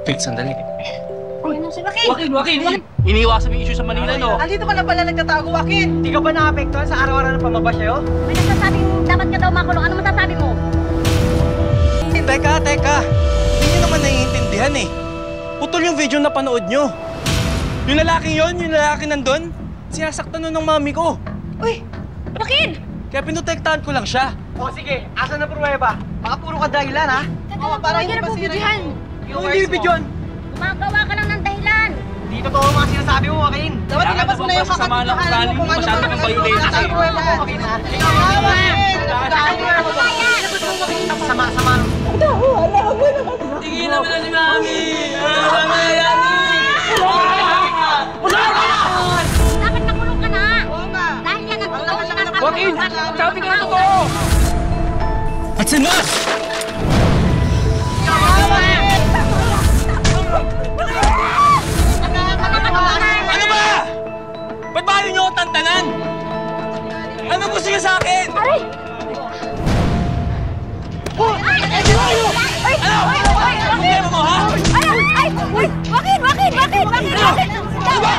Wait, sandali. Joaquin! Iniiwasan mo yung issue sa Manila, no? Andito ka na pala nagtatago, Joaquin! Di ka ba naapektuhan sa araw-araw ng pamabas sa'yo? May nagsasabing dapat ka daw makulong. Ano masasabi mo? Teka. Hindi nyo naman naiintindihan eh. Putol yung video na panood nyo. Yung lalaking yon, yung lalaki nandun, sinasaktan nun ng mami ko. Uy! Joaquin! Kaya pinutektahan ko lang siya. O sige, asan na pruweba? Baka puro ka dahilan, ha? Para hindi pa sirain. Hindi bidyon! Gumagawa ka lang ng dahilan. Di totoo mga sinasabi mo, Joaquin. Dapat ilabas mo na yung Masama lang ugali mo, masyado kang violation eh. Joaquin, ha? Sama. Tigilan mo na si Mami! Mama, Yani! Dapat nakulong ka na. Dahil yan ang totoo sinasabi. Joaquin! Sabi ka na totoo! That's enough! Ano ba? Ba't ba ayaw nyo ako tantanan? Ano gusto niyo sa akin? Aray! Problema mo, ha? Ay! Uy! Joaquin! Ano ba?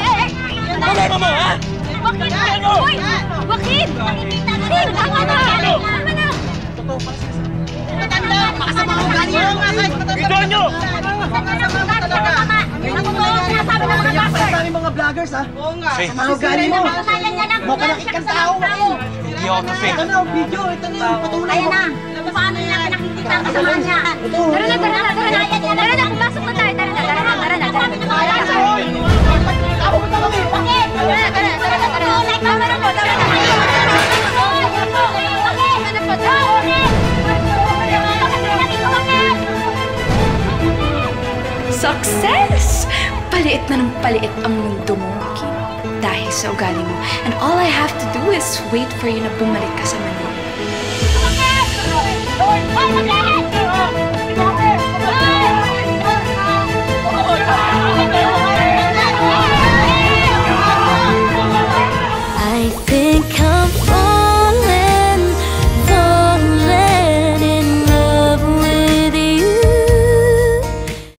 Problema mo, ha? Joaquin! Uy! Joaquin! Tama na! Totoo pa siya. Makasama ko ugali mo, Bidon nyo! Maraming mga vloggers, ha? Oo nga. Sama ugali mo. Mapanakit kang tao, Joaquin. Hindi ako na-fake. Ito na ang video. Ito na yung patunay. Ayan na! Kung paano nila pinakikita ang kasamahan niya. Tara na! Pumasok na tayo. Tara na! Ako ba kami? Bakit? Tara na! Like camera mo! Tara na! Success! Paliit na ng paliit ang mundo mo, Kim. Dahil sa ugali mo. And all I have to do is wait for you na bumalik ka sa Manila.